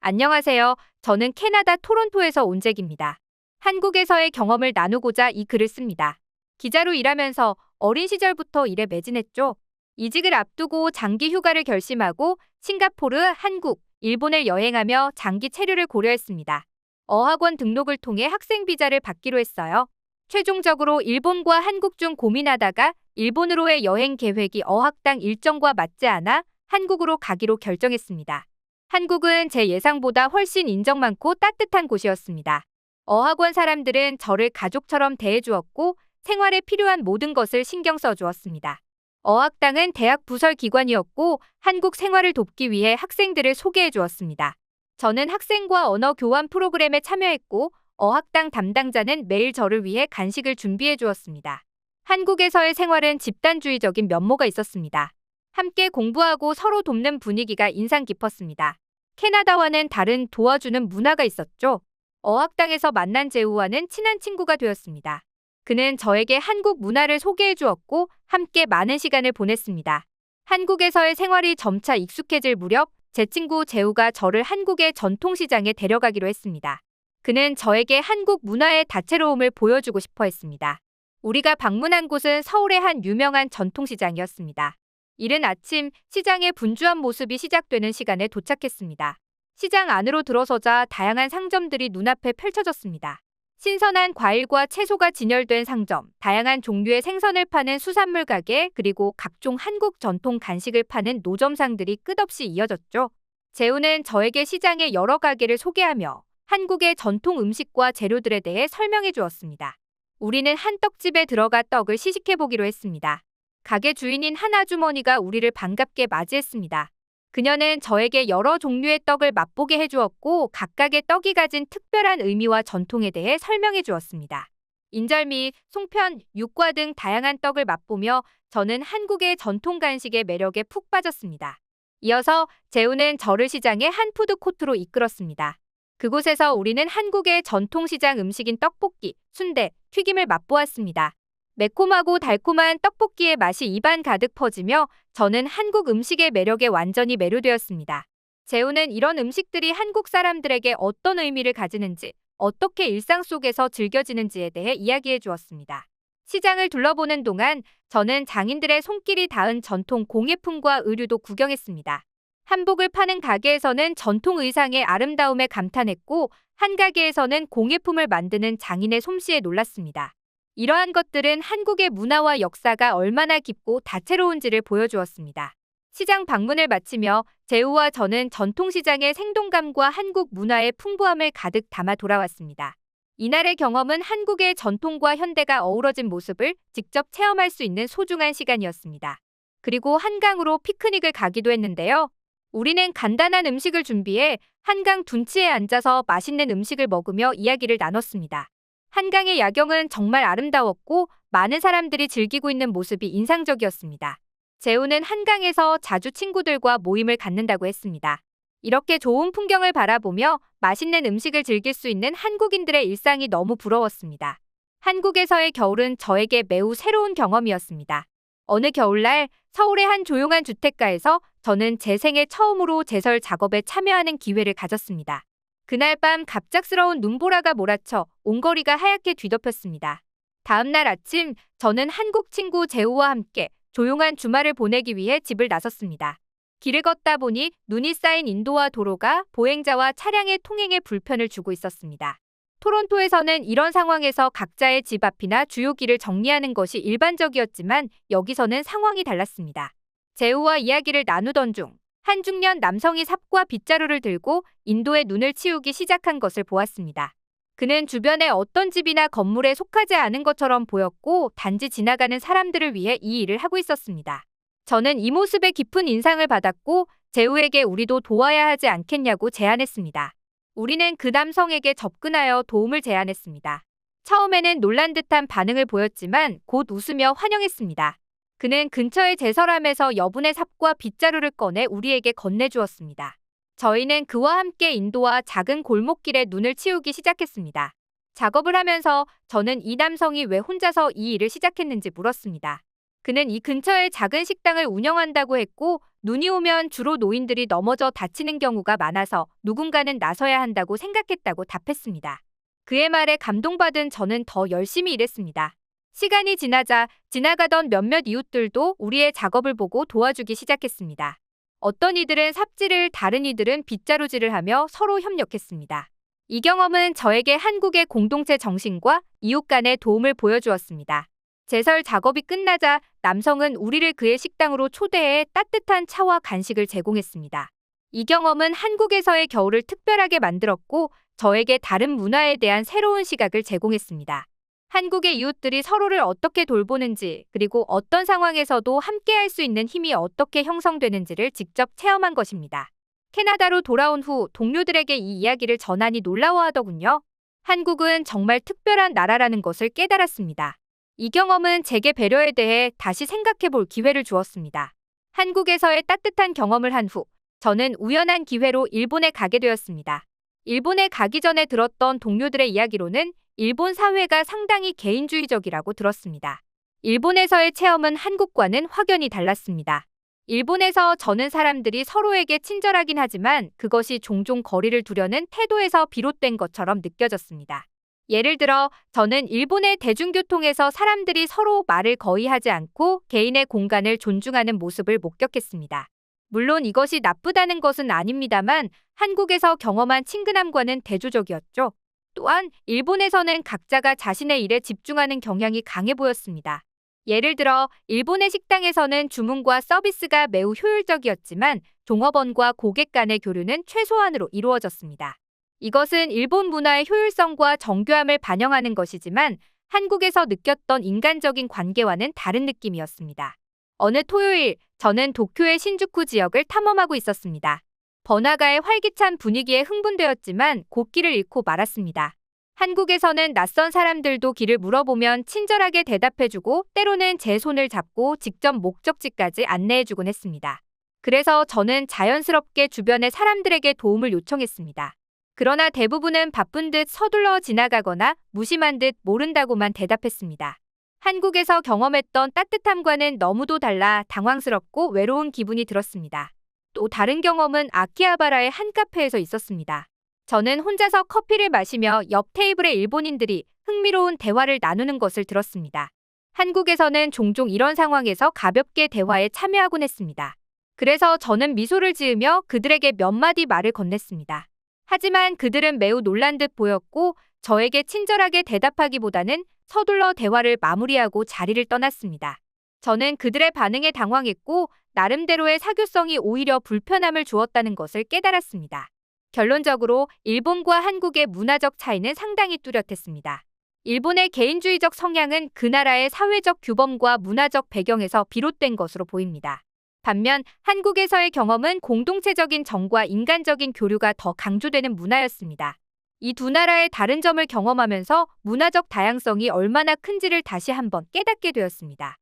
안녕하세요. 저는 캐나다 토론토에서 온 잭입니다. 한국에서의 경험을 나누고자 이 글을 씁니다. 기자로 일하면서 어린 시절부터 일에 매진했죠. 이직을 앞두고 장기 휴가를 결심하고 싱가포르, 한국, 일본을 여행하며 장기 체류를 고려했습니다. 어학원 등록을 통해 학생 비자를 받기로 했어요. 최종적으로 일본과 한국 중 고민하다가 일본으로의 여행 계획이 어학당 일정과 맞지 않아 한국으로 가기로 결정했습니다. 한국은 제 예상보다 훨씬 인정 많고 따뜻한 곳이었습니다. 어학원 사람들은 저를 가족처럼 대해주었고 생활에 필요한 모든 것을 신경 써주었습니다. 어학당은 대학 부설 기관이었고 한국 생활을 돕기 위해 학생들을 소개해 주었습니다. 저는 학생과 언어 교환 프로그램에 참여했고 어학당 담당자는 매일 저를 위해 간식을 준비해 주었습니다. 한국에서의 생활은 집단주의적인 면모가 있었습니다. 함께 공부하고 서로 돕는 분위기가 인상 깊었습니다. 캐나다와는 다른 도와주는 문화가 있었죠. 어학당에서 만난 재우와는 친한 친구가 되었습니다. 그는 저에게 한국 문화를 소개해 주었고 함께 많은 시간을 보냈습니다. 한국에서의 생활이 점차 익숙해질 무렵 제 친구 재우가 저를 한국의 전통시장에 데려가기로 했습니다. 그는 저에게 한국 문화의 다채로움을 보여주고 싶어 했습니다. 우리가 방문한 곳은 서울의 한 유명한 전통시장이었습니다. 이른 아침 시장의 분주한 모습이 시작되는 시간에 도착했습니다. 시장 안으로 들어서자 다양한 상점들이 눈앞에 펼쳐졌습니다. 신선한 과일과 채소가 진열된 상점, 다양한 종류의 생선을 파는 수산물 가게, 그리고 각종 한국 전통 간식을 파는 노점상들이 끝없이 이어졌죠. 재우는 저에게 시장의 여러 가게를 소개하며 한국의 전통 음식과 재료들에 대해 설명해 주었습니다. 우리는 한 떡집에 들어가 떡을 시식해보기로 했습니다. 가게 주인인 한 아주머니가 우리를 반갑게 맞이했습니다. 그녀는 저에게 여러 종류의 떡을 맛보게 해주었고 각각의 떡이 가진 특별한 의미와 전통에 대해 설명해 주었습니다. 인절미, 송편, 육과 등 다양한 떡을 맛보며 저는 한국의 전통 간식의 매력에 푹 빠졌습니다. 이어서 재우는 저를 시장의 한 푸드코트로 이끌었습니다. 그곳에서 우리는 한국의 전통시장 음식인 떡볶이, 순대, 튀김을 맛보았습니다. 매콤하고 달콤한 떡볶이의 맛이 입안 가득 퍼지며 저는 한국 음식의 매력에 완전히 매료되었습니다. 재우는 이런 음식들이 한국 사람들에게 어떤 의미를 가지는지, 어떻게 일상 속에서 즐겨지는지에 대해 이야기해 주었습니다. 시장을 둘러보는 동안 저는 장인들의 손길이 닿은 전통 공예품과 의류도 구경했습니다. 한복을 파는 가게에서는 전통 의상의 아름다움에 감탄했고 한 가게에서는 공예품을 만드는 장인의 솜씨에 놀랐습니다. 이러한 것들은 한국의 문화와 역사가 얼마나 깊고 다채로운지를 보여주었습니다. 시장 방문을 마치며 재우와 저는 전통시장의 생동감과 한국 문화의 풍부함을 가득 담아 돌아왔습니다. 이날의 경험은 한국의 전통과 현대가 어우러진 모습을 직접 체험할 수 있는 소중한 시간이었습니다. 그리고 한강으로 피크닉을 가기도 했는데요. 우리는 간단한 음식을 준비해 한강 둔치에 앉아서 맛있는 음식을 먹으며 이야기를 나눴습니다. 한강의 야경은 정말 아름다웠고 많은 사람들이 즐기고 있는 모습이 인상적이었습니다. 재우는 한강에서 자주 친구들과 모임을 갖는다고 했습니다. 이렇게 좋은 풍경을 바라보며 맛있는 음식을 즐길 수 있는 한국인들의 일상이 너무 부러웠습니다. 한국에서의 겨울은 저에게 매우 새로운 경험이었습니다. 어느 겨울날 서울의 한 조용한 주택가에서 저는 제 생애 처음으로 제설 작업에 참여하는 기회를 가졌습니다. 그날 밤 갑작스러운 눈보라가 몰아쳐 온 거리가 하얗게 뒤덮였습니다. 다음 날 아침 저는 한국 친구 재우와 함께 조용한 주말을 보내기 위해 집을 나섰습니다. 길을 걷다 보니 눈이 쌓인 인도와 도로가 보행자와 차량의 통행에 불편을 주고 있었습니다. 토론토에서는 이런 상황에서 각자의 집 앞이나 주요 길을 정리하는 것이 일반적이었지만 여기서는 상황이 달랐습니다. 재우와 이야기를 나누던 중 한 중년 남성이 삽과 빗자루를 들고 인도의 눈을 치우기 시작한 것을 보았습니다. 그는 주변의 어떤 집이나 건물에 속하지 않은 것처럼 보였고 단지 지나가는 사람들을 위해 이 일을 하고 있었습니다. 저는 이 모습에 깊은 인상을 받았고 재우에게 우리도 도와야 하지 않겠냐고 제안했습니다. 우리는 그 남성에게 접근하여 도움을 제안했습니다. 처음에는 놀란 듯한 반응을 보였지만 곧 웃으며 환영했습니다. 그는 근처의 제설함에서 여분의 삽과 빗자루를 꺼내 우리에게 건네주었습니다. 저희는 그와 함께 인도와 작은 골목길에 눈을 치우기 시작했습니다. 작업을 하면서 저는 이 남성이 왜 혼자서 이 일을 시작했는지 물었습니다. 그는 이 근처에 작은 식당을 운영한다고 했고 눈이 오면 주로 노인들이 넘어져 다치는 경우가 많아서 누군가는 나서야 한다고 생각했다고 답했습니다. 그의 말에 감동받은 저는 더 열심히 일했습니다. 시간이 지나자 지나가던 몇몇 이웃들도 우리의 작업을 보고 도와주기 시작했습니다. 어떤 이들은 삽질을, 다른 이들은 빗자루질을 하며 서로 협력했습니다. 이 경험은 저에게 한국의 공동체 정신과 이웃 간의 도움을 보여주었습니다. 제설 작업이 끝나자 남성은 우리를 그의 식당으로 초대해 따뜻한 차와 간식을 제공했습니다. 이 경험은 한국에서의 겨울을 특별하게 만들었고 저에게 다른 문화에 대한 새로운 시각을 제공했습니다. 한국의 이웃들이 서로를 어떻게 돌보는지, 그리고 어떤 상황에서도 함께할 수 있는 힘이 어떻게 형성되는지를 직접 체험한 것입니다. 캐나다로 돌아온 후 동료들에게 이 이야기를 전하니 놀라워하더군요. 한국은 정말 특별한 나라라는 것을 깨달았습니다. 이 경험은 제게 배려에 대해 다시 생각해 볼 기회를 주었습니다. 한국에서의 따뜻한 경험을 한 후, 저는 우연한 기회로 일본에 가게 되었습니다. 일본에 가기 전에 들었던 동료들의 이야기로는 일본 사회가 상당히 개인주의적이라고 들었습니다. 일본에서의 체험은 한국과는 확연히 달랐습니다. 일본에서 저는 사람들이 서로에게 친절하긴 하지만 그것이 종종 거리를 두려는 태도에서 비롯된 것처럼 느껴졌습니다. 예를 들어 저는 일본의 대중교통에서 사람들이 서로 말을 거의 하지 않고 개인의 공간을 존중하는 모습을 목격했습니다. 물론 이것이 나쁘다는 것은 아닙니다만 한국에서 경험한 친근함과는 대조적이었죠. 또한 일본에서는 각자가 자신의 일에 집중하는 경향이 강해 보였습니다. 예를 들어 일본의 식당에서는 주문과 서비스가 매우 효율적이었지만 종업원과 고객 간의 교류는 최소한으로 이루어졌습니다. 이것은 일본 문화의 효율성과 정교함을 반영하는 것이지만 한국에서 느꼈던 인간적인 관계와는 다른 느낌이었습니다. 어느 토요일, 저는 도쿄의 신주쿠 지역을 탐험하고 있었습니다. 번화가의 활기찬 분위기에 흥분되었지만 곧 길을 잃고 말았습니다. 한국에서는 낯선 사람들도 길을 물어보면 친절하게 대답해주고 때로는 제 손을 잡고 직접 목적지까지 안내해주곤 했습니다. 그래서 저는 자연스럽게 주변의 사람들에게 도움을 요청했습니다. 그러나 대부분은 바쁜 듯 서둘러 지나가거나 무심한 듯 모른다고만 대답했습니다. 한국에서 경험했던 따뜻함과는 너무도 달라 당황스럽고 외로운 기분이 들었습니다. 또 다른 경험은 아키하바라의 한 카페에서 있었습니다. 저는 혼자서 커피를 마시며 옆 테이블의 일본인들이 흥미로운 대화를 나누는 것을 들었습니다. 한국에서는 종종 이런 상황에서 가볍게 대화에 참여하곤 했습니다. 그래서 저는 미소를 지으며 그들에게 몇 마디 말을 건넸습니다. 하지만 그들은 매우 놀란 듯 보였고 저에게 친절하게 대답하기보다는 서둘러 대화를 마무리하고 자리를 떠났습니다. 저는 그들의 반응에 당황했고 나름대로의 사교성이 오히려 불편함을 주었다는 것을 깨달았습니다. 결론적으로 일본과 한국의 문화적 차이는 상당히 뚜렷했습니다. 일본의 개인주의적 성향은 그 나라의 사회적 규범과 문화적 배경에서 비롯된 것으로 보입니다. 반면 한국에서의 경험은 공동체적인 정과 인간적인 교류가 더 강조되는 문화였습니다. 이 두 나라의 다른 점을 경험하면서 문화적 다양성이 얼마나 큰지를 다시 한번 깨닫게 되었습니다.